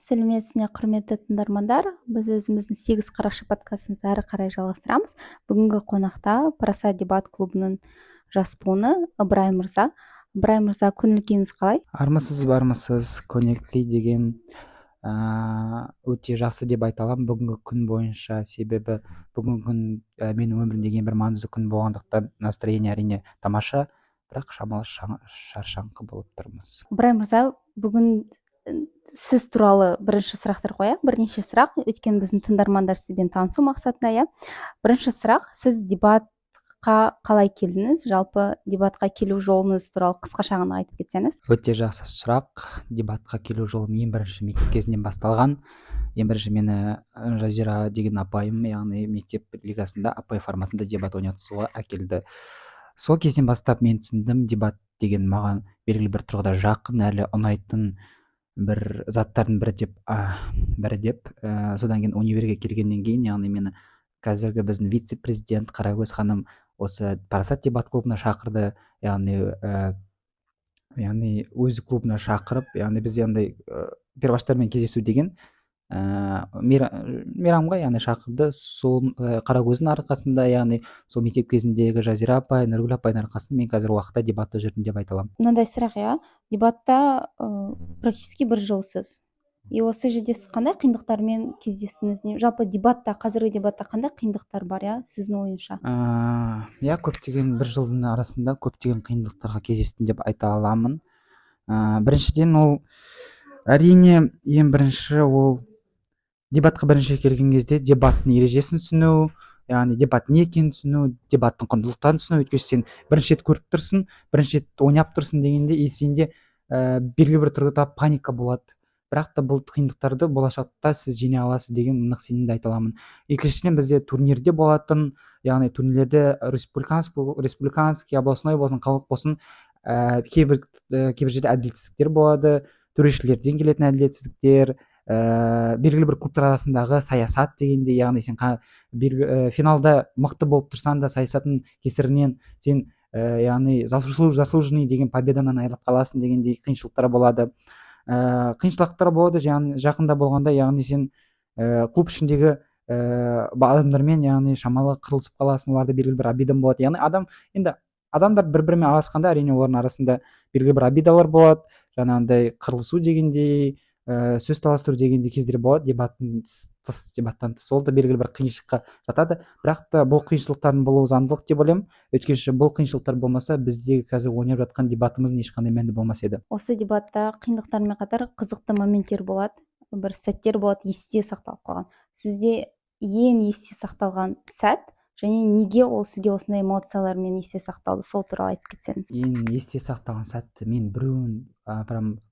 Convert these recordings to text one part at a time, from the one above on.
Сәлеметсіздер, құрметті тыңдармандар. Біз өзіміздің 8 қарақшы подкастымызды әрі қарай жалғастырамыз. Бүгінгі қонақта Парасат дебат клубының жас буыны Ыбырай мырза. Ыбырай мырза, көңіл-күйіңіз қалай? Бармысыз, көңіл-күй деген өте жақсы деп айта аламын бүгінгі күн бойынша, себебі бүгінгі күн менің өмірімдегі ең бір маңызды күн болғандықтан настроение әрине тамаша, бірақ шамалы шаршаңқы болып тұрмыз. Ыбырай мырза, бүгін сіз туралы бірінші сұрақтар қояйық. Бірнеше сұрақ, өйткені біздің тыңдармандар сізбен танысу мақсатында. Бірінші сұрақ, сіз дебатқа қалай келдіңіз? Жалпы дебатқа келу жолыңыз туралы қысқаша ғана айтып кетсеңіз. Өте жақсы сұрақ. Дебатқа келу жолым ең бірінші мектеп кезінен басталған. Ең бірінші мені Жазира деген апайым, яғни мектеп лигасында апай форматында дебат ойнатуға әкелді. Сол кезден бастап мен түсіндім, дебат деген маған белгілі бір тұрғыда жақын, әлі ұнайтын бір заттардың бірі деп, содан кейін универге келгеннен кейін, яғни мені қазіргі біздің вице-президент Қарагөз ханым осы Парасат дебат клубына шақырды, яғни өз клубына шақырып, яғни бізде андай перваштармен кездесу деген мейрамға яғни шақырды. Сол Қарагөздің арқасында, яғни сол мектеп кезіндегі Жазира апай, Нұргүл апайдың арқасында мен қазір уақытта дебатта жүрдім деп айта аламын. Мынандай сұрақ, дебатта практически бір жылсыз. Осы жерде сіз қандай қиындықтармен кездестіңіз? Жалпы дебатта, қазіргі дебатта қандай қиындықтар бар, сіздің ойыңызша? Көптеген бір жылдың арасында көптеген қиындықтарға кездестім деп айта аламын. Біріншіден ол әрине ең бірінші ол дебатқа бірінші келген кезде дебаттың ережесін түсіну, яғни дебат не екенін түсіну, дебаттың құндылықтарын түсіну. Өйткені сен бірінші рет көріп тұрсың, бірінші рет ойнап тұрсың дегенде сенде белгілі бір тұрғыда паника болады. Бірақ та бұл қиындықтарды болашақта сіз жеңе аласыз деген нық сенімді айта аламын. Екіншіден бізде турнирде болатын, яғни турнирлерде республиканский, областной болсын, қалалық болсын, кейбір жерде әділетсіздіктер болады, төрешілерден келетін әділетсіздіктер, белгілі бір клубтар арасындағы саясат дегенде, яғни сен финалда мықты болып тұрсаң да саясаттың кесірінен сен яғни заслуженный деген победадан айырылып қаласың дегендей қиыншылықтар болады. Қиыншылықтар болады жақында болғанда, яғни сен клуб ішіндегі адамдармен яғни шамалы қырылысып қаласың, оларда белгілі бір обидаң болады. Яғни адамдар бір-бірімен араласқанда әрине олардың арасында белгілі бір обидалар болады, жаңағындай қырылысу дегендей, сөз таластыру дегендей кездер болады, дебаттан тыс. Ол да белгілі бір қиыншылыққа жатады. Бірақ та бұл қиыншылықтардың болуы заңдылық деп ойлаймын. Өйткені бұл қиыншылықтар болмаса, біздегі қазір ойнап жатқан дебатымыздың ешқандай мәні болмас еді. Осы дебатта қиындықтармен қатар қызықты моменттер болады, бір сәттер болады, есте сақталып қалған. Сізде ең есте сақталған сәт және неге ол сізге осындай эмоциялармен есте сақталды, сол туралы айтып кетсеңіз. Ең есте сақталған сәтті мен біреуін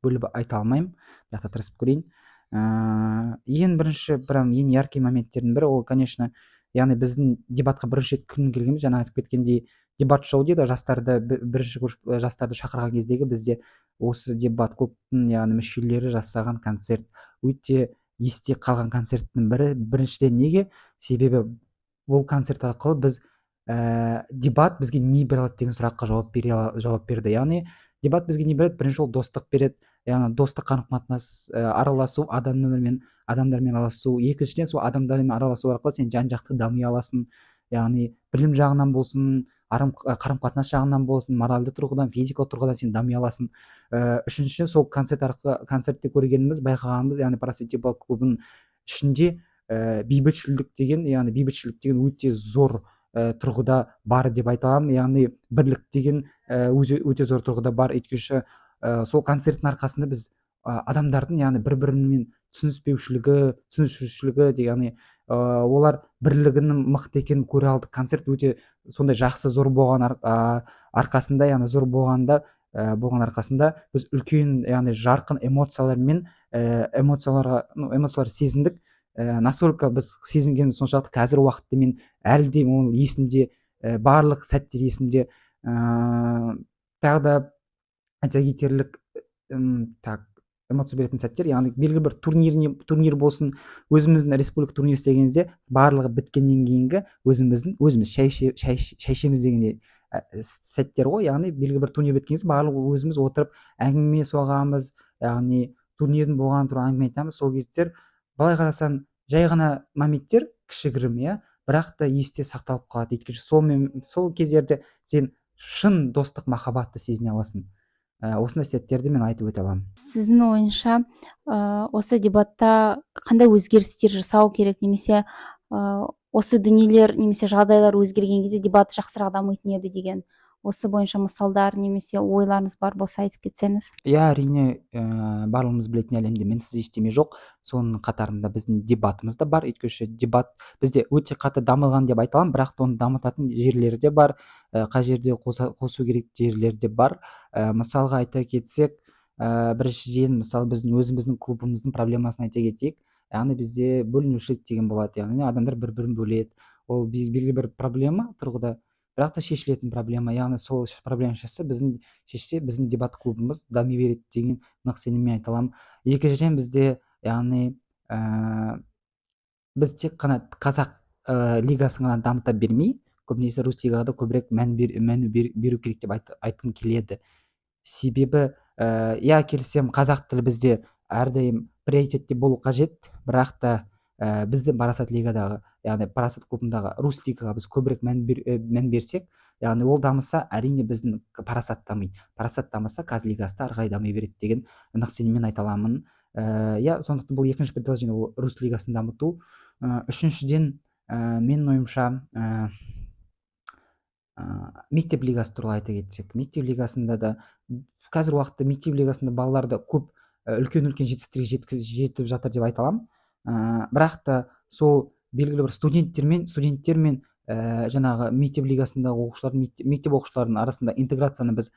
бөліп айта алмаймын, бірақ та тырысып көрейін. Ең бірінші, ең яркий моменттердің бірі, ол, конечно, яғни біздің дебатқа бірінші күн келгеніміз, жаңа айтып кеткендей, дебат шоу дейді, жастарды шақырған кездегі бізде осы дебат клубтың яғни мүшелері жасаған концерт өте есте қалған концерттің бірі. Біріншіден неге? Себебі бұл концерт арқылы біз дебат бізге не береді деген сұраққа жауап берді. Яғни дебат бізге не береді? Бірінші ол достық береді, яғни достық қарым-қатынас, араласу, адамдармен араласу. Екіншіден сол адамдармен араласу арқылы сен жан-жақты дами аласың, яғни білім жағынан болсын, қарым-қатынас жағынан болсын, моральды тұрғыдан, физикалық тұрғыдан сен дами аласың. Үшіншіден сол концертте көргеніміз, байқағанымыз, яғни Парасат дебат клубының ішінде бейбітшілік деген өте зор тұрғыда бар деп айта аламын. Яғни бірлік деген өте зор тұрғыда бар. Өйткені сол концерттің арқасында біз адамдардың яғни бір-бірімен түсінушілігі, яғни олар бірлігінің мықты екенін көре алдық. Концерт өте сондай жақсы, зор болған арқасында, яғни зор болған арқасында біз үлкен, яғни жарқын эмоциялар сезіндік. Настолько біз сезінгеніміз соншалықты қазір уақытта мен әлі де оның есімде, барлық сәттер есімде. Тағы да айта кетерлік эмоция беретін сәттер, яғни белгілі бір турнир болсын, өзіміздің республика турнир істегенімізде барлығы біткеннен кейінгі өзіміз шай ішеміз дегендей сәттер ғой. Яғни белгілі бір турнир біткенімізде барлығы өзіміз отырып әңгіме соғамыз, яғни турнирдің болғаны туралы әңгіме айтамыз. Сол кездер былай қарасаң жай ғана моменттер, кішігірім, иә, бірақ та есте сақталып қалады. Өйткені сол кездерде сен шын достық махаббатты сезіне аласың. Осындай сәттерді мен айтып өте аламын. Сіздің ойыңызша осы дебатта қандай өзгерістер жасау керек, немесе осы дүниелер немесе жағдайлар өзгерген кезде дебат жақсырақ дамитын еді деген осы бойынша мысалдар немесе ойларыңыз бар болса айтып кетсеңіз. Иә, әрине, барлығымыз білетін әлемде мінсіз ештеме жоқ. Соның қатарында біздің дебатымыз да бар. Өйткені дебат бізде өте қатты дамыған деп айта аламын, бірақ та оны дамытатын жерлері де бар, қай жерде қосу керек жерлері де бар. Мысалға айта кетсек, біріншіден мысалы біздің өзіміздің клубымыздың проблемасын айта кетейік. Яғни бізде бөлінушілік деген болады, яғни адамдар бір-бірін бөледі. Ол белгілі бір проблема тұрғыда, бірақ та шешілетін проблема. Яғни сол проблема шешсе біздің дебат клубымыз дами береді деген нық сеніммен айта аламын. Екіншіден бізде, яғни біз тек қана қазақ лигасын ғана дамыта бермей, көбінесе рус лигаға да көбірек мән беру керек деп айтқым келеді. Себебі, иә, келісемін, қазақ тілі бізде әрдайым приоритетте болу қажет, бірақ та біздің парасат лигадағы, яғни парасат клубындағы рус лигаға біз көбірек мән берсек, яғни ол дамыса, әрине біздің парасат дамиды. Парасат дамыса, каз лигасы да ары қарай дами береді деген нық сеніммен айта аламын. Иә, сондықтан бұл екінші предложение, ол рус лигасын дамыту. Үшіншіден, менің ойымша, мектеп лигасы туралы айта кетсек, мектеп лигасында да қазір уақытта мектеп лигасында балаларды көп үлкен жетістіктерге жетіп жатыр деп айта аламын. Бірақ та сол белгілі бір студенттер мен жаңағы мектеп лигасындағы оқушылар, мектеп оқушыларының арасында интеграцияны біз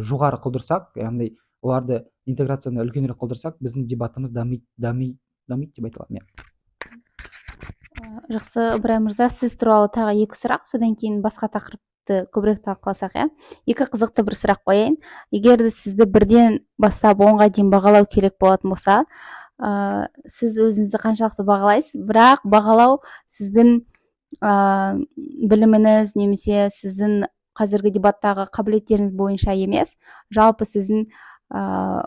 жоғары қылдырсақ, яғни оларды интеграцияны үлкенірек қылдырсақ, біздің дебатымыз дамиды деп айта аламын. Жақсы, Ыбырай мырза, сіз туралы тағы екі сұрақ, содан кейін басқа тақырыпты көбірек талқыласақ. Екі қызықты бір сұрақ қояйын. Егер де сізді бірден бастап 10-ға дейін бағалау керек болатын болса, сіз өзіңізді қаншалықты бағалайсыз? Бірақ бағалау сіздің біліміңіз немесе сіздің қазіргі дебаттағы қабілеттеріңіз бойынша емес, жалпы сіздің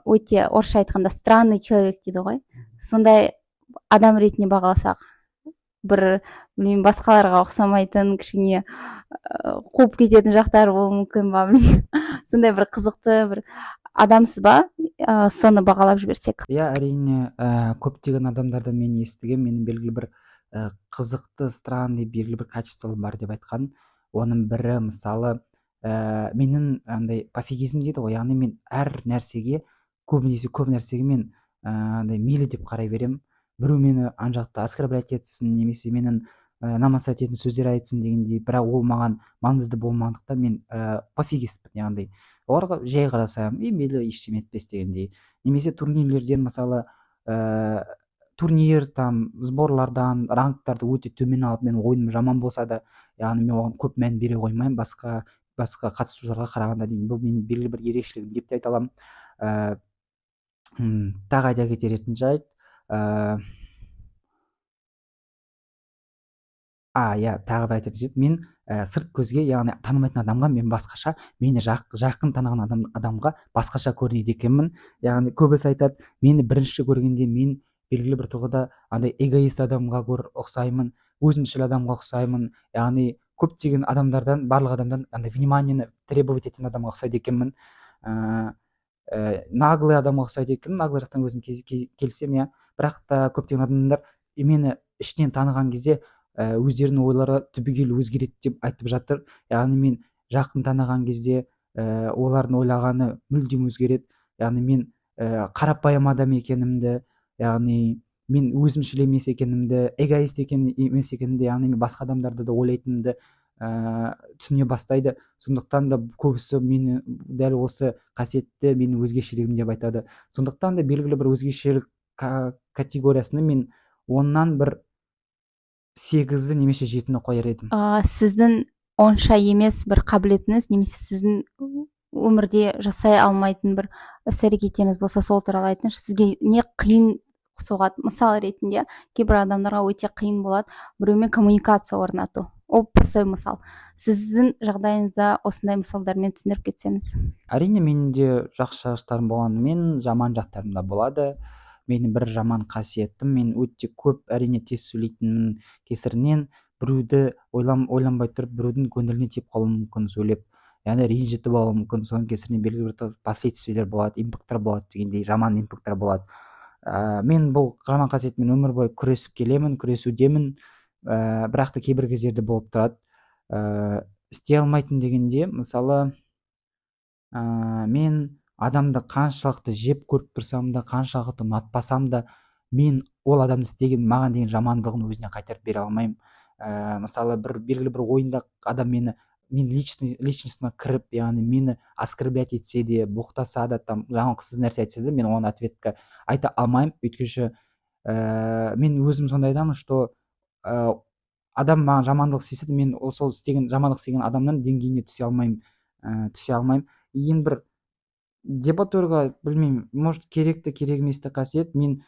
өте орысша айтқанда странный человек дейді ғой, сондай адам ретінде бағаласақ, бір басқаларға ұқсамайтын, кішкене қуып кететін жақтары болуы мүмкін ба, сондай бір қызықты бір адамсыз ба, соны бағалап жіберсек. Иә, әрине, көптеген адамдардан мен естіген, менің белгілі бір қызықты, странный белгілі бір качестволар бар деп айтқан. Оның бірі, мысалы, менің андай пофигизм дейді ғой, яғни мен әр нәрсеге, көп нәрсеге мен мейлі деп қарай берем. Біреу мені ана жақта оскорблять етсін, немесе менің намаз ететін сөздер айтсын дегендей, бірақ ол маған маңызды болмағандықтан мен пофигистпін, яғни оларға жай қарасам, мейлі ештеме етпес дегендей. Немесе турнирлерден, мысалы, турнир там сборлардан рангтарды өте төмен алып, мен ойыным жаман болса да, яғни мен оған көп мән бере қоймаймын, басқа қатысушыларға қарағанда деймін. Бұл менің белгілі бір ерекшелігім деп те айта аламын. Тағы айта кететін жайт, иә, тағы бір айтатын жайт, мен сырт көзге, яғни танымайтын адамға мен басқаша, мені жақын таныған адамға басқаша көрінеді екенмін. Яғни көбісі айтады, мені бірінші көргенде мен белгілі бір тұрғыда андай эгоист адамға ұқсаймын, өзімшіл адамға ұқсаймын. Яғни көптеген адамдардан, барлық адамдан андай вниманиені требовать ететін адамға ұқсайды екенмін. Наглый адамға ұқсайды екенмін, наглый жақтан өзім келсем, бірақ та көптеген адамдар мені ішінен таныған кезде өздерінің ойлары түбегейлі өзгереді деп айтып жатыр. Яғни мен жақын таныған кезде олардың ойлағаны мүлдем өзгереді. Яғни мен қарапайым адам екенімді, яғни мен өзімшіл емес екенімді, эгоист емес екенімді, яғни мен басқа адамдарды да ойлайтынымды түсіне бастайды. Сондықтан да көбісі мені дәл осы қасиетті менің өзгешелігім деп айтады. Сондықтан да белгілі бір өзгешелік категориясында мен 10-нан бір 8-ді немесе 7-ні қояр едім. Сіздің онша емес бір қабілетіңіз немесе сіздің өмірде жасай алмайтын бір іс-әрекеттеріңіз болса, сол туралы айтыңызшы. Сізге не қиын соғады? Мысал ретінде кейбір адамдарға өте қиын болады біреумен коммуникация орнату. простой мысал. Сіздің жағдайыңызда осындай мысалдармен түсіндіріп кетсеңіз. Әрине менің де жақсы жақтарым болғанымен жаман жақтарым да болады. Менің бір жаман қасиетім, мен өте көп әрине тез сөйлейтінмін кесірінен біреуді ойланбай тұрып біреудің көңіліне тиіп қалуым мүмкін сөйлеп, яғни ренжітіп алуым мүмкін. Соның кесірінен белгілі бір последствиялар болады, импакттар болады дегендей, жаман импакттар болады. Мен бұл жаман қасиетмен өмір бойы күресіп келемін, күресудемін. Бірақ та кейбір кездерде болып тұрады. Істей алмайтын дегенде, мысалы, мен адамды қаншалықты жеп көріп тұрсам да, қаншалықты ұнатпасам да, мен ол адамның істеген маған деген жамандығын өзіне қайтарып бере алмаймын. Мысалы, белгілі бір ойында адам мен личностьма кіріп, яғни мені оскорблять етсе де, боқтаса да, там жаңылықсыз нәрсе айтса да, мен оған ответка айта алмаймын. Өйткені мен өзім сондай адаммын, что адам маған жамандық істесе де, мен сол жамандық істеген адамның деңгейіне түсе алмаймын. Ең бір дебатөрға, білмеймін, может керек емес қасиет, мен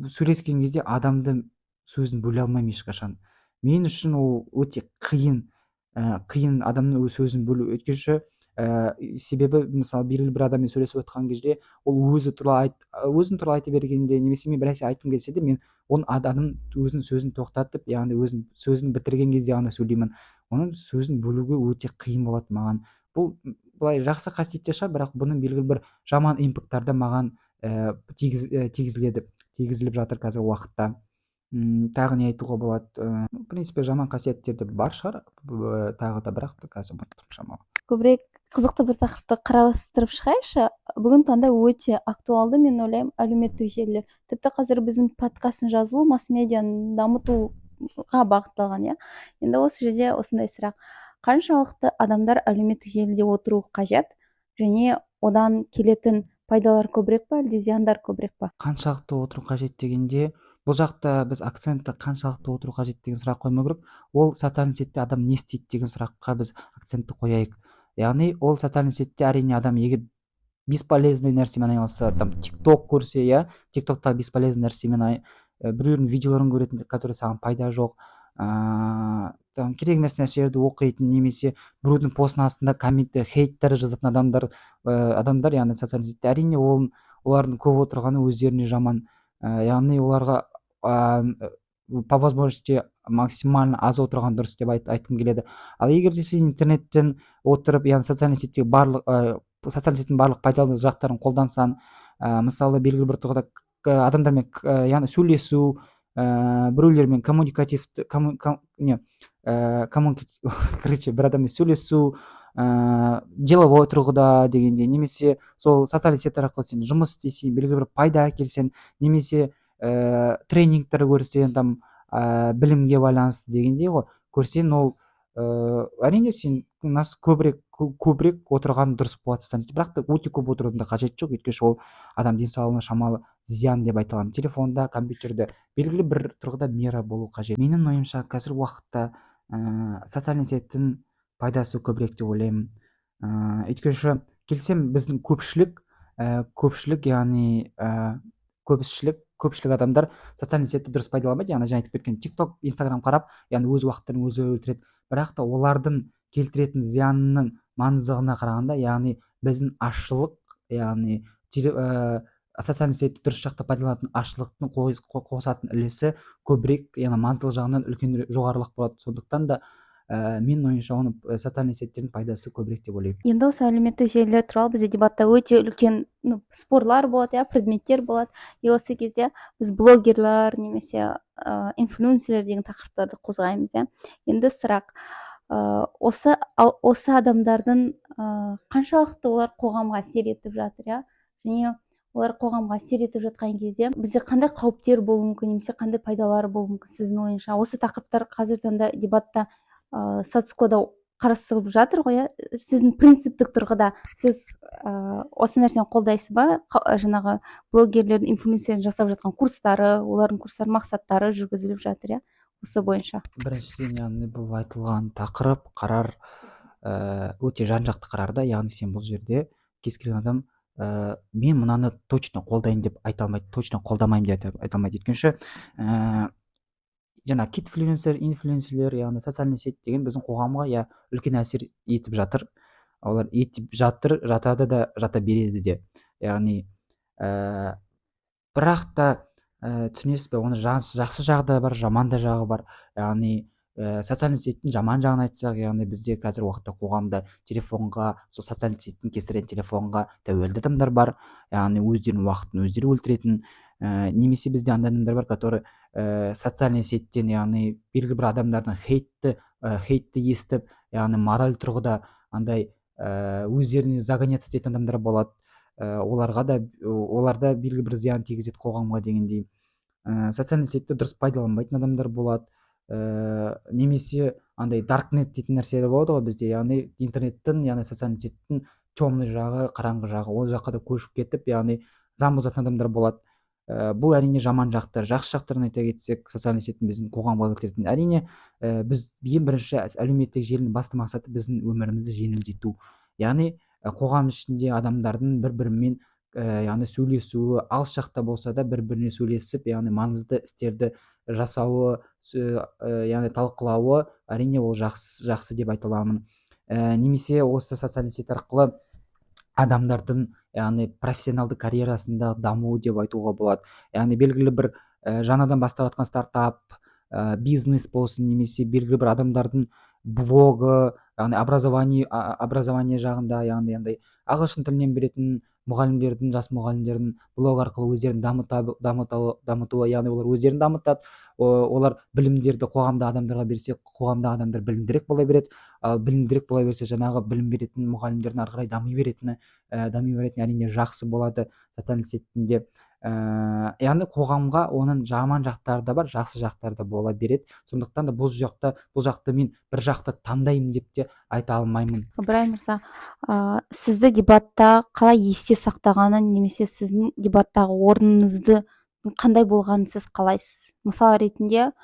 сөйлескен кезде адамды сөзін бөле алмаймын ешқашан. Мен үшін ол өте қиын адамның сөзін бөлу. Өйткені себебі, мысалы, белгілі бір адаммен сөйлесіп отқан кезде ол өзін туралы айта бергенде, немесе мен бір нәрсе айтқым келсе де, мен оның адамның өзінің сөзін тоқтатып, яғни өзінің сөзін бітірген кезде ғана сөйлеймін. Оның сөзін бөлуге өте қиын болады маған. Бұл былай жақсы қасиет те шығар, бірақ бұның белгілі бір жаман импакттары да маған тигізіліп жатыр қазіргі уақытта. Тағы не айтуға болады? В принципе, жаман қасиеттер де бар шығар тағы да, бірақ та қазір ұмыттым шамалы. Көбірек қызықты бір тақырыпты қарастырып шығайықшы. Бүгін таңда өте актуалды, мен ойлаймын, әлеуметтік желілер. Тіпті қазір біздің подкастын жазылу масс-медианы дамытуға бағытталған, иә. Енді осы жерде осындай сұрақ: қаншалықты адамдар әлеуметтік желіде отыру қажет, және одан келетін пайдалар көбірек па, әлде зияндар көбірек па? Қаншалықты отыру қажет дегенде, бұл жақта біз акцентті қаншалықты отыру қажет деген сұрақ қоймау керек. Ол социальный сетте адам не істейді деген сұраққа біз акцентті қояйық. Яғни ол социальный сетте әрине адам егер бесполезный нәрсемен айналысса, там тикток көрсе, иә, тиктокта бесполезный нәрсемен біреудің видеоларын көретін, который саған пайда жоқ, там керек емес нәрселерді оқитын, немесе біреудің постының астында комментте хейттер жазатын адамдар, яғни социальный сетте, әрине олардың көп отырғаны өздеріне жаман. Яғни оларға по возможности максимально аз отырған дұрыс деп айтқым келеді. Ал егер де сен интернеттен отырып, яғни социальный сеттің барлық пайдалы жақтарын қолдансаң, мысалы, белгілі бір тұрғыда адамдармен яғни сөйлесу, біреулермен бір адаммен сөйлесу, деловой тұрғыда дегенде, немесе сол социальный сеттер арқылы сен жұмыс істесең, белгілі бір пайда әкелсең, немесе тренингтер көрсең, там білімге байланысты дегендей ғой, көрсең, ол әрине сен көбірек отырған дұрыс болады. Бірақ та өте көп отырудың да қажеті жоқ, өйткені ол адам денсаулығына шамалы зиян деп айта аламын. Телефонда, компьютерде белгілі бір тұрғыда мера болу қажет. Менің ойымша қазіргі уақытта социальный сеттің пайдасы көбірек деп ойлаймын. Өйткені келсем, біздің көпшілік, яғни көпшілік адамдар социальный сетті дұрыс пайдаланбайды. Яғни жаңа айтып кеткен тикток, инстаграм қарап, яғни өз уақыттарын өзі өлтіреді. Бірақ та олардың келтіретін зиянының маңыздығына қарағанда, яғни біздің ашылық, яғни социальный сетті дұрыс жақта пайдаланатын ашылықтың қосатын үлесі көбірек, яғни маңыздылық жағынан үлкен жоғарылық болады. Сондықтан да мен ойымша оны социальный сеттердің пайдасы көбірек деп ойлаймын. Енді осы әлеуметтік желілер туралы бізде дебатта өте үлкен спорлар болады, иә, предметтер болады. И осы кезде біз блогерлар немесе инфлюенсерлер деген тақырыптарды қозғаймыз, иә. Енді сұрақ: осы адамдардың қаншалықты олар қоғамға әсер етіп жатыр, иә, және олар қоғамға әсер етіп жатқан кезде бізде қандай қауіптер болуы мүмкін, немесе қандай пайдалары болуы мүмкін сіздің ойыңызша? Осы тақырыптар қазіргі таңда дебатта соцкода қарастырылып жатыр ғой, иә. Сіздің принциптік тұрғыда сіз осы нәрсені қолдайсыз ба? Жаңағы блогерлердің, инфлюенсерлердің жасап жатқан курстары, олардың курстарының мақсаттары жүргізіліп жатыр, иә, осы бойынша. Біріншіден, яғни бұл айтылған тақырып, қарар өте жан-жақты қарар да, яғни сен бұл жерде кез келген адам мен мынаны точно қолдайын деп айта алмайды, точно қолдамаймын деп айта алмайды. Өйткені жана инфлюенсерлер, яғни социальный сеть деген біздің қоғамға үлкен әсер етіп жатыр. Олар етіп жатады да, жата береді де. Яғни бірақ та түсінесіз бе, оны жақсы жағы да бар, жаман да жағы бар. Яғни социальный сеттің жаман жағын айтсақ, яғни бізде қазір уақытта қоғамда телефонға, сол социальный сеттің кесірінен телефонға тәуелді адамдар бар. Яғни өздерінің уақытын өздері өлтіретін, немесе бізде андай адамдар бар, который социальный сеттен, яғни белгілі бір адамдардың хейтті естіп, яғни мораль тұрғыда андай өздеріне загоняться ететін адамдар болады. Оларда белгілі бір зиян тигізеді қоғамға дегендей. Социальный сетті дұрыс пайдаланбайтын адамдар болады. Немесе андай даркнет дейтін нәрселер болады ғой бізде, яғни интернеттің, яғни социальный сеттің темный жағы, қараңғы жағы, ол жаққа да көшіп кетіп, яғни заң бұзатын адамдар болады. Бұл әрине жаман жақтар. Жақсы жақтарын айта кетсек, социальный сеттің біздің қоғамға келтіретін, әрине біз ең бірінші әлеуметтік желінің басты мақсаты біздің өмірімізді жеңілдету. Яғни қоғам ішінде адамдардың бір-бірімен яғни сөйлесуі, алыс жақта болса да бір-біріне сөйлесіп, яғни маңызды істерді жасауы, яғни талқылауы, әрине ол жақсы деп айта аламын. Немесе осы социальный сет арқылы адамдардың, яғни профессионалды карьерасында дамуы деп айтуға болады. Яғни белгілі бір жаңадан бастап жатқан стартап, бизнес болсын, немесе белгілі бір адамдардың блогы, яғни образование жағында, яғни андай ағылшын тілінен білетін мұғалімдердің, жас мұғалімдердің блог арқылы өздерін дамытуы, яғни олар өздерін дамытады. Олар білімдерді қоғамда адамдарға берсе, қоғамда адамдар білімдірек бола береді. Ал білімдірек бола берсе, жаңағы білім беретін мұғалімдердің ары қарай дами беретіні әрине жақсы болады социальный сеттінде. Яғни қоғамға оның жаман жақтары да бар, жақсы жақтары да бола береді. Сондықтан да бұл жақты мен бір жақты таңдаймын деп те айта алмаймын. Ыбырай мырза, сізді дебатта қалай есте сақтағанын, немесе сіздің дебаттағы орныңызды қандай болғанын сіз қалайсыз? Мысал ретінде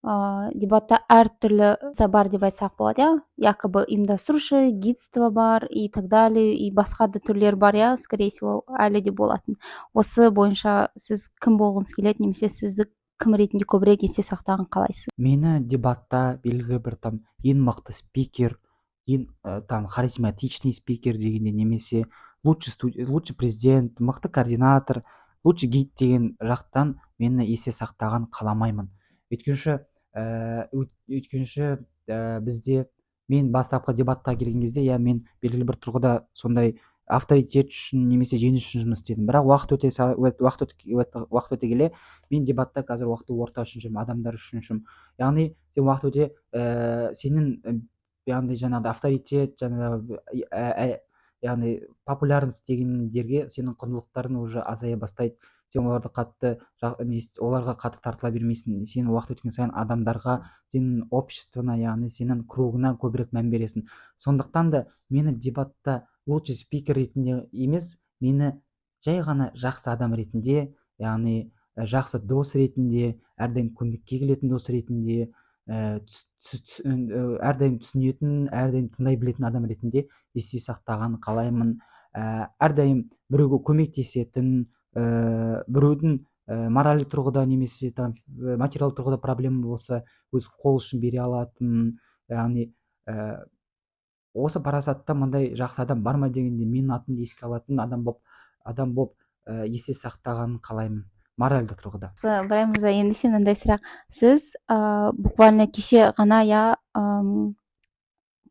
дебатта әртүрлі бар деп айтсақ болады, якобы ұйымдастырушы, гидство бар и так далее, и басқа да түрлер бар, скорее всего, әлі де болатын. Осы бойынша сіз кім болғыңыз келеді, немесе сізді кім ретінде көбірек есте сақтағанын қалайсыз? Мені дебатта белгілі бір ең мықты спикер, ең харизматичный спикер дегенде, немесе лучший президент, мықты координатор, лучший гид деген жақтан мені есте сақтаған қаламаймын. Өйткенші бізде мен бастапқы дебатқа келген кезде, мен белгілі бір тұрғыда сондай авторитет үшін немесе жеңіс үшін жұмыс істедім. Бірақ уақыт өте келе мен дебатта қазір уақытты орта үшін жүрмін, адамдар үшін жүрмін. Яғни сен уақыт өте сенің яғни жаңағы авторитет, яғни популярность дегендерге сенің құндылықтарың уже азая бастайды. Сен оларға қатты тартыла бермейсің. Сен уақыт өткен сайын адамдарға, сенің обществоңа, яғни сенің кругына көбірек мән бересің. Сондықтан да мені дебатта лучший спикер ретінде емес, мені жай ғана жақсы адам ретінде, яғни жақсы дос ретінде, әрдайым көмекке келетін дос ретінде, әрдайым түсінетін, әрдайым тыңдай білетін адам ретінде есте сақтаған қалаймын. Әрдайым біреуге көмектесетін, біреудің мораль тұрғыда немесе материал тұрғыда проблема болса, өз қол ұшын бере алатын, яғни осы парасатта мындай жақсы адам бар ма дегенде, менің атымды еске алатын адам боп есте сақтағанын қалаймын, моральдық тұрғыда. Ыбырай мырза, ендеше мындай сұрақ. Сіз буквально кеше ғана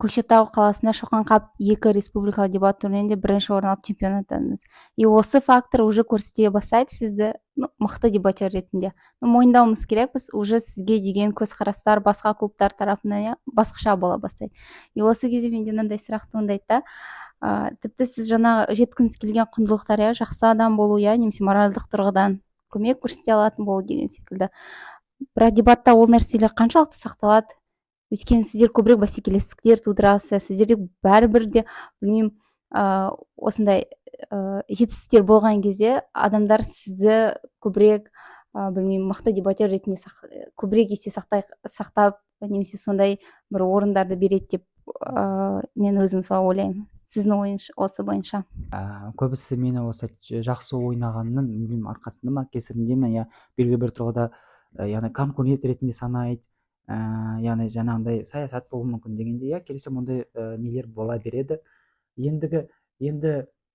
Көкшетау қаласында Шоқан қап 2 республикалық дебат турнирінде бірінші орын алып чемпион атандыңыз. И осы фактор уже көрсете бастайды сізді мықты дебатер ретінде. Мойындауымыз керек, біз уже сізге деген көзқарастар басқа клубтар тарапынан басқаша бола бастайды. И осы кезде менде мындай сұрақ туындайды да, тіпті сіз жаңа жеткіңіз келген құндылықтар, жақсы адам болу, немесе моральдық тұрғыдан көмек көрсете алатын болу деген секілді. Бірақ дебатта ол нәрселер қаншалықты сақталады? Өйткені сіздер көбірек бәсекелестіктер тудырасыз, сіздерде бәрібір де білмеймін, осындай жетістіктер болған кезде адамдар сізді көбірек білмеймін, мықты дебатер ретінде көбірек есте сақтап, немесе сондай бір орындарды береді деп мен өзім солай ойлаймын. Сіздің ойыңыз осы бойынша? Көбісі мені осы жақсы ойнағанның арқасында ма, кесірінде ме, белгілі бір тұрғыда яғни конкурент ретінде санайды, яғни жаңағындай саясат болуы мүмкін дегенде, иә келісем, ондай нелер бола береді. Енді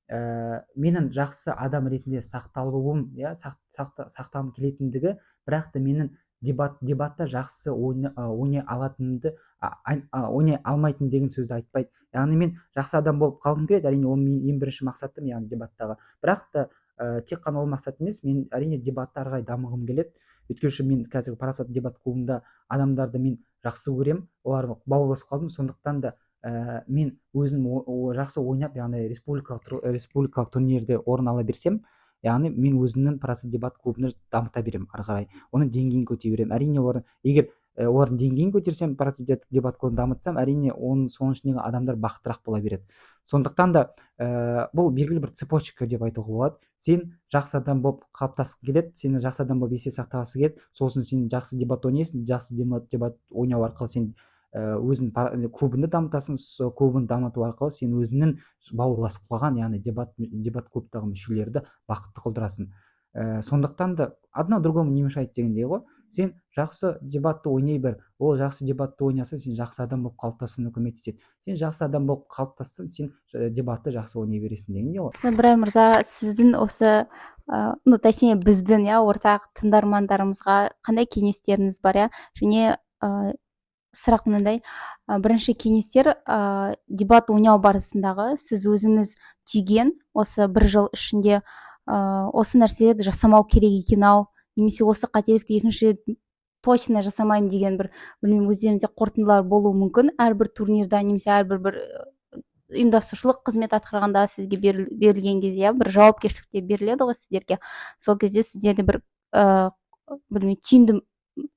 менің жақсы адам ретінде сақталуым, иә сақтағым келетіндігі, бірақ та менің дебатта жақсы ойнай алатынымды ойнай алмайтын деген сөзді айтпайды. Яғни мен жақсы адам болып қалғым келеді, әрине ол менің ең бірінші мақсатым, яғни дебаттағы. Бірақ та тек қана ол мақсат емес, мен әрине дебатта әрі қарай дамығым келеді. Өйткені мен қазір парасат дебат клубында адамдарды мен жақсы көремін, олармен бауыр басып қалдым. Сондықтан да мен өзім жақсы ойнап, яғни республикалық турнирде орын ала берсем, яғни мен өзімнің парасат дебат клубын дамыта беремін ары қарай, оның деңгейін көтере беремін. Әрине егер олардың деңгейін көтерсем, парасат дебат клубын дамытсам, әрине соның ішіндегі адамдар бақыттырақ бола береді. Сондықтан да бұл белгілі бір цепочка деп айтуға болады. Сен жақсы адам болып қалыптасқың келеді, сені жақсы адам болып есте сақтағысы келеді, сосын сен жақсы дебат ойнайсың, жақсы дебат ойнау арқылы сен өзің клубыңды дамытасың. Клубын дамыту арқылы сен өзіңнің бауырласып қалған, яғни дебат клубтағы мүшелерді бақытты қылдырасың. Сондықтан да одно другому не мешает дегендей ғой. Сен жақсы дебатты ойнай бер, ол жақсы дебатты ойнаса, сен жақсы адам болып қалыптасуына көмектеседі. Сен жақсы адам болып қалыптассаң, сен дебатты жақсы ойнай бересің дегендей ғой. Ыбырай мырза, сіздің осы точнее біздің ортақ тыңдармандарымызға қандай кеңестеріңіз бар? Және сұрақ мынандай, бірінші кеңестер, дебат ойнау барысындағы сіз өзіңіз түйген осы бір жыл ішінде осы нәрселерді жасамау керек екен-ау, немесе осы қателікті екінші точно жасамаймын деген бір, білмеймін, өздеріңізде қорытындылар болуы мүмкін. Әрбір турнирда немесе әрбір бір ұйымдастырушылық қызмет атқарғанда сізге берілген кезде бір жауапкершілікте беріледі ғой сіздерге. Сол кезде сіздерде бір білмеймін, түйінді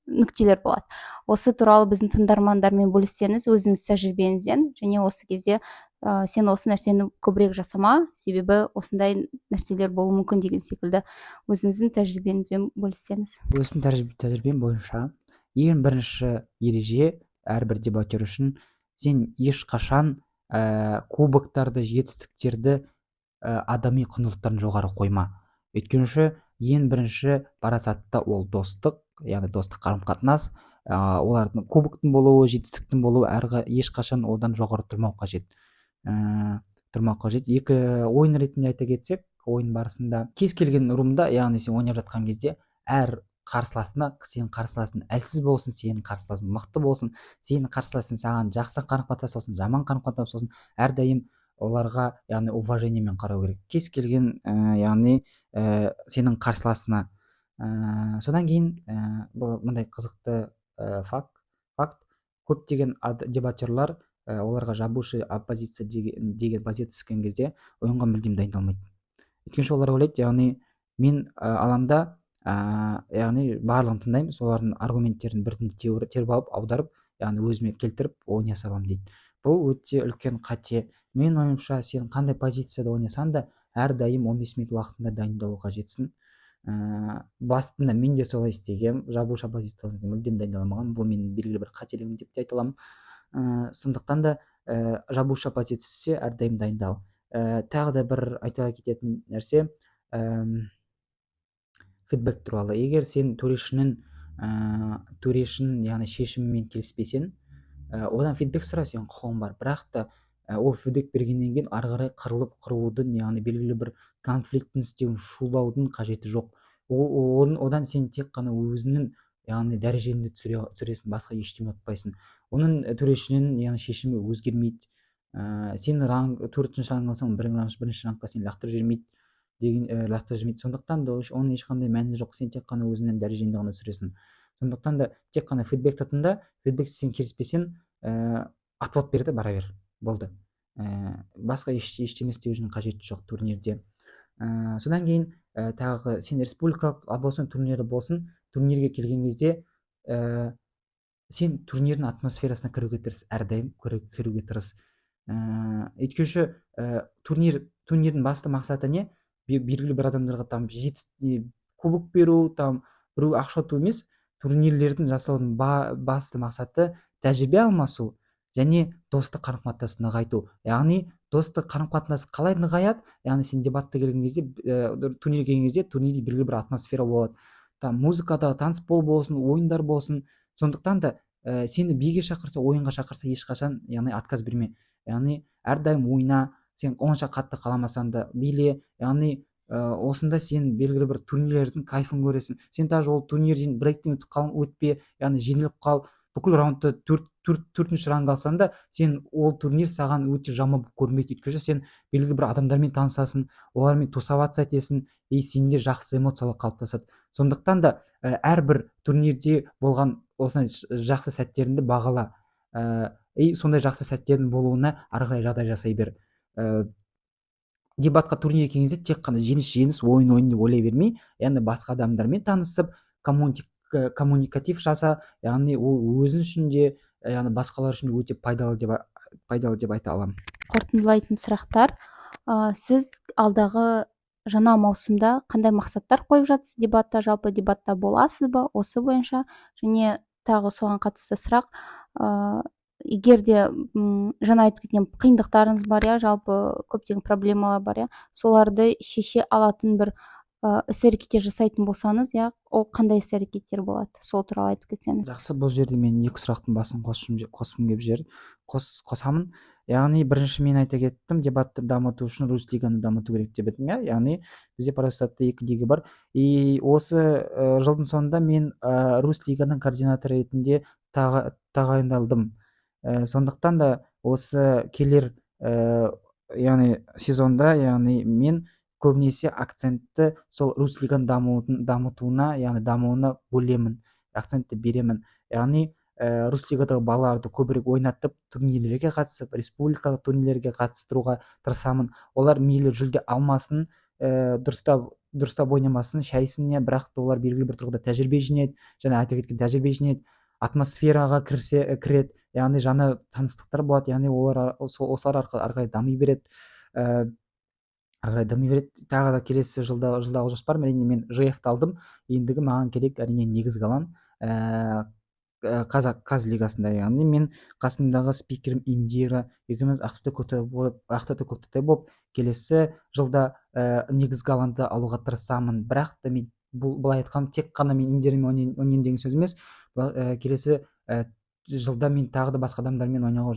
нүктелер болады. Осы туралы біздің тыңдармандармен бөліссеңіз өзіңіз тәжірибеңізден, және осы кезде сен осы нәрсені көбірек жасама, себебі осындай нәрселер болуы мүмкін деген секілді өзіңіздің тәжірибеңізбен бөліссеңіз. Өзімнің тәжірибем бойынша ең бірінші ереже әрбір дебатер үшін: сен ешқашан кубоктарды, жетістіктерді адами құндылықтарын жоғары қойма. Өйткені ең бірінші парасатта ол достық, яғни достық қарым-қатынас. Олардың кубоктың болуы, жетістіктің болуы ешқашан одан жоғары тұрмау қажет. Екі ойын ретінде айта кетсек, ойын барысында кез келген румда, яғни сен ойнап жатқан кезде, әр қарсыласына, сенің қарсыласың әлсіз болсын, сенің қарсыласың мықты болсын, сенің қарсыласың саған жақсы қарым-қатынас болсын, жаман қарым-қатынас болсын, әрдайым оларға, яғни уважениемен қарау керек. Кез келген яғни сенің қарсыласына. Содан кейін бұл мындай қызықты факт: көптеген дебатерлар оларға жабушы оппозиция деген позиция түскен кезде ойынға мүлдем дайындалмайды. Өйткені олар ойлайды, яғни мен аламда, яғни барлығын тыңдаймын, солардың аргументтерін біртіндеп теріп алып, аударып, яғни өзіме келтіріп ойнай саламын дейді. Бұл өте үлкен қате. Мен ойымша, сен қандай позицияда ойнасаң да, әрдайым 15 минут уақытында дайындалуға жетсін. Басында мен де солай істегем, жабушы оппозицияда мүлдем дайындаламаған, бұл менің белгілі бір қателігім деп те айта аламын. Сондықтан да жабушы оппозиция түссе, әрдайым дайындал. Тағы да бір айта кететін нәрсе, фидбек туралы. Егер сен төрешінің яғни шешімімен келіспесең, одан фидбек сұра, сен құқығың бар. Бірақ та ол фидбек бергеннен кейін ары қарай қырылудың, яғни белгілі бір конфликттің істеуін шулаудың қажеті жоқ. Одан сен тек қана өзіңнің, яғни дәрежеңді түсіресің, басқа ештеңе ұтпайсың. Оның төрешінің, яғни шешімі өзгермейді. Сен 4-ші ранг алсаң, 1-ші рангқа сен лақтырып жібермейді. Сондықтан да оның ешқандай мәні жоқ. Сен тек қана өзіңнің дәрежеңді ғана түсіресің. Сондықтан да тек қана фидбекті тыңда. Фидбексіз сен келіспесең, отвод бер де бара бер. Болды. Басқа ештеңе істеудің қажеті жоқ турнирде. Содан кейін тағы сен республикалық болсын, турнирі болсын, турнирге келген кезде сен турнирдің атмосферасына кіруге тырыс, әрдайым кіруге тырыс. Өйткені турнирдің басты мақсаты не? Белгілі бір адамдарға там кубок беру, там біреу ақша ұту емес. Турнирлердің жасаудың басты мақсаты тәжірибе алмасу және достық қарым-қатынасты нығайту. Яғни достық қарым-қатынас қалай нығаяды? Яғни сен дебатта келген кезде, турнирге келген кезде, турнирде белгілі бір атмосфера болады. там музыкадағы танцпол болсын, ойындар болсын. Сондықтан да сені биге шақырса, ойынға шақырса ешқашан яғни отказ берме. Яғни әрдайым ойна, сен онша қатты қаламасаң да биле. Яғни осында сен белгілі бір турнирлердің кайфын көресің. Сен даже ол турнирден брейктен өтпе, яғни жеңіліп қал, бүкіл раундты төртінші раунд алсаң да, сен ол турнир саған өте жаман болып көрінбейді. Өйткені сен белгілі бір адамдармен танысасың, олармен тусоваться етесің, и сенде жақсы эмоциялар қалыптасады. Сондықтан да әрбір турнирде болған осындай жақсы сәттеріңді бағала, и сондай жақсы сәттердің болуына ары қарай жағдай жасай бер. Дебатқа турнирге келген кезде тек қана жеңіс ойын деп ойлай бермей, яғни басқа адамдармен танысып, коммуникатив жаса, яғни ол өзің үшін де, яғни басқалар үшін өте пайдалы деп айта аламын. Қорытындылайтын сұрақтар: сіз алдағы жаңа маусымда қандай мақсаттар қойып жатсыз дебатта, жалпы дебатта боласыз ба осы бойынша? Және тағы соған қатысты сұрақ: егер де жаңа айтып кеткен қиындықтарыңыз бар, жалпы көптеген проблемалар бар, соларды шеше алатын бір іс-әрекеттер жасайтын болсаңыз, ол қандай іс-әрекеттер болады? Сол туралы айтып кетсеңіз. Жақсы, бұл жерде мен екі сұрақтың басын қосқым келіп қосамын. Яғни бірінші мен айта кеттім, дебатты дамыту үшін рус лиганы дамыту керек деп едім. Яғни бізде Парасатта 2 лига бар, и осы жылдың соңында мен рус лиганың координаторы ретінде тағайындалдым. Сондықтан да осы келер яғни сезонда, яғни мен көбінесе акцентті сол рус лиганың дамытуына, яғни дамуына бөлемін, акцентті беремін. Яғни рус лигадағы балаларды көбірек ойнатып, турнирлерге қатысып, республикалық турнирлерге қатыстыруға тырысамын. Олар мейлі жүлде алмасын, дұрыстап ойнамасын, шайсың, бірақ олар белгілі бір тұрғыда тәжірибе жинайды, және айта кеткен тәжірибе жинайды, атмосфераға кіреді, яғни жаңа таныстықтар болады, яғни олар осылар арқылы ары қарай дами береді. Тағы да келесі жылдағы жоспарым, әрине мен ЖФ-ті алдым, ендігі маған керек әрине негізгі алаң Қаз лигасында. Яғни мен қасымдағы спикерім Индира, екеуміз Ақтөбе Көктөбе болып, келесі жылда негізгі алаңды алуға тырысамын. Бірақ та мен былай айтқам, тек қана мен Индирамен ойнайын деген сөз емес. Келесі жылда мен тағы да басқа адамдармен ойнауға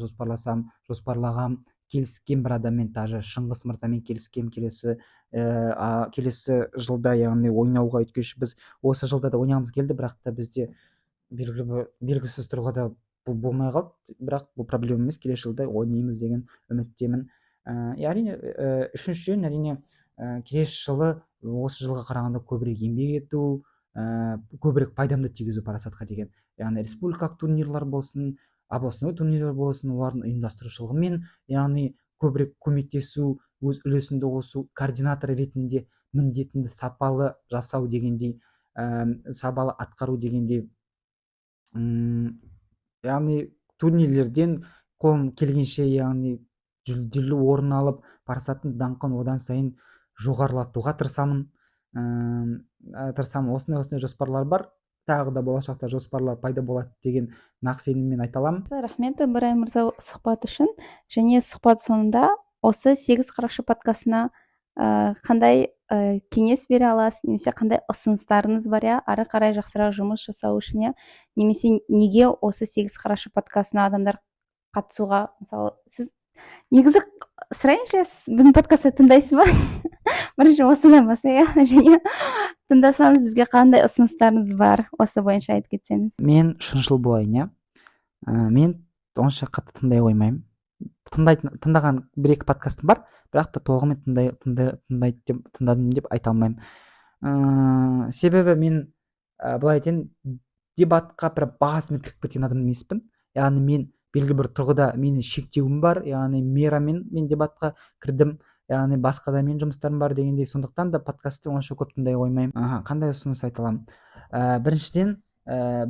жоспарлағам, келіскен бір адаммен, даже Шыңғыс мырзамен келіскем келесі жылда, яғни ойнауға. Өйткені біз осы жылда да ойнағымыз келді, бірақ та бізде белгісіз тұрғыда бұл болмай қалды. Бірақ бұл проблема емес, келесі жылда ойнаймыз деген үміттемін. Әрине, үшіншіден, әрине келесі жылы осы жылға қарағанда көбірек еңбек ету, көбірек пайдамды тигізу Парасатқа деген. Яғни республикалық турнирлар болсын, областной турнирлер болсын, олардың ұйымдастырушылығымен, яғни көбірек көмектесу, өз үлесімді қосу, координатор ретінде міндетімді сапалы жасау дегендей, сапалы атқару дегендей, яғни турнирлерден қолым келгенше, яғни жүлделі орын алып, Парасаттың даңқын одан сайын жоғарылатуға тырысамын. Осындай жоспарлар бар. Тағы да болашақта жоспарлар пайда болады деген нақ сеніммен айта аламын. Рахмет Ыбырай мырза сұхбат үшін. Және сұхбат соңында осы 8 қараша подкастына қандай кеңес бере аласыз, немесе қандай ұсыныстарыңыз бар, ары қарай жақсырақ жұмыс жасау үшін, немесе неге осы 8 қараша подкастына адамдар қатысуға? Мысалы, сіз негізі сұрайыншы, біздің подкастты тыңдайсыз ба? Бірінші осыдан басайық, және тыңдасаңыз бізге қандай ұсыныстарыңыз бар, осы бойынша айтып кетсеңіз. Мен шыншыл болайын, мен онша қатты тыңдай қоймаймын. Тыңдаған 1-2 подкастым бар, бірақ та толығымен тыңдадым деп айта алмаймын. Себебі мен былай айтайын, дебатқа бір бағасымен кіріп кеткен адам емеспін. Яғни мен белгілі бір тұрғыда менің шектеуім бар, яғни мерамен мен дебатқа кірдім, яғни басқа да мен жұмыстарым бар дегендей. Сондықтан да подкастты онша көп тыңдай қоймаймын. Қандай ұсыныс айта аламын? Біріншіден,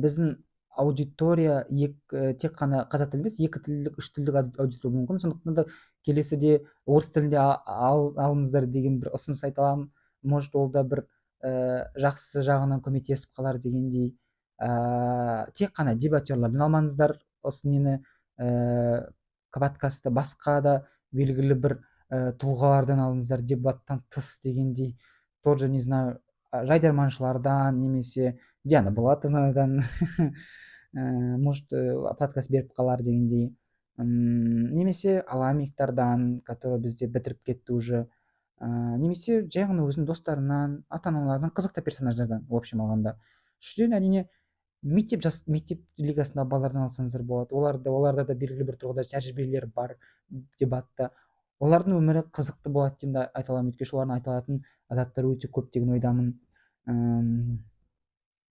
біздің аудитория тек қана қазақ тілі емес, 2 тілдік, 3 тілдік аудитория мүмкін. Сондықтан да келесіде орыс тілінде алыңыздар деген бір ұсыныс айта аламын. Может, ол да бір жақсы жағынан көмектесіп қалар дегендей. Тек қана дебатерлерден алмаңыздар осы нені, подкастты, басқа да белгілі бір тұлғалардан алыңыздар, дебаттан тыс дегендей. Тот же, не знаю, жайдарманшылардан немесе Диана Болатовнадан может подкаст беріп қалар дегендей, немесе аламиктардан, который бізде бітіріп кетті уже, немесе жай ғана өзінің достарынан, ата аналарынан, қызықты персонаждардан, в общем алғанда. Үшіншіден әрине мектеп лигасындағы балалардан алсаңыздар болады. Оларда да белгілі бір тұрғыда тәжірибелері бар дебатта. Олардың өмірі қызықты болады деп айта аламын, өйткені олардың айта алатын заттары өте көп деген ойдамын.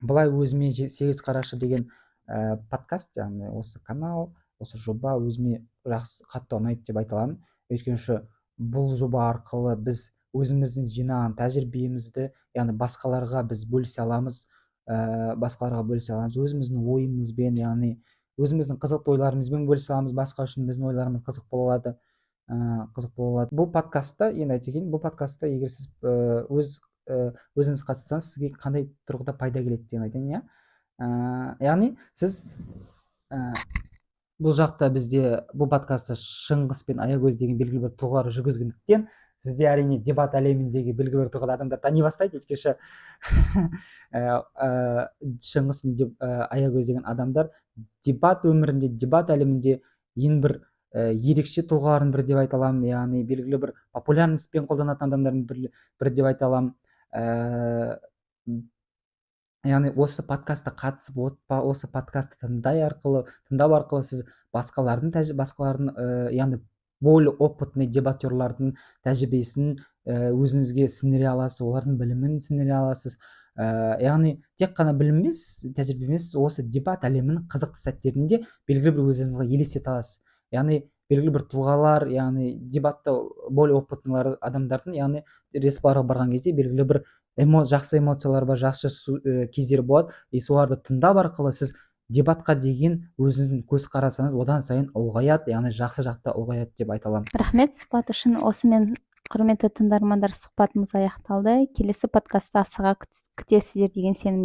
Былай өзіме 8 қарашы деген подкаст, яғни осы канал, осы жоба өзіме жақсы қатты ұнайды деп айта аламын. Өйткені бұл жоба арқылы біз өзіміздің жинаған тәжірибемізді, яғни басқаларға біз бөлісе аламыз, өзіміздің ойымызбен, яғни өзіміздің қызықты ойларымызбен бөлісе аламыз. Басқа үшін біздің ойларымыз қызық болады. Бұл подкастта, енді айта кетейін, бұл подкастта егер сіз өзіңіз қатыссаңыз, сізге қандай тұрғыда пайда келеді деген айтайын, яғни сіз бұл жақта бізде бұл подкастта Шыңғыс пен Аягөз деген белгілі бір тұлғалар жүргізгендіктен сізде әрине дебат әлеміндегі белгілі бір тұрғыда адамдар тани бастайды. Өйткені Шыңғыс пен Аягөз деген адамдар дебат өмірінде, дебат әлемінде ең бір ерекше тұлғалардың бірі деп айта аламын. Яғни белгілі бір популярностьпен қолданатын адамдардың бірі деп айта аламын. Яғни осы подкастқа қатысып, осы подкастты тыңдау арқылы сіз басқалардың яғни более опытный дебатерлардың тәжірибесін өзіңізге сіңіре аласыз, олардың білімін сіңіре аласыз. Яғни тек қана білім емес, тәжірибе емес, осы дебат әлемінің қызықты сәттерінде белгілі бір өзіңізге елестете аласыз. Яғни белгілі бір тұлғалар, яғни дебатта более опытный адамдардың, яғни республикаға барған кезде белгілі бір жақсы эмоциялар бар, жақсы кездер болады. Соларды тыңдау арқылы сіз дебатқа деген өзіңіздің көзқарасыңыз одан сайын ұлғаяды, яғни жақсы жақта ұлғаяды деп айта аламын. Рахмет сұхбат үшін. Осымен құрметті тыңдармандар, сұхбатымыз аяқталды. Келесі подкастта асыға күтесіздер деген сенімде.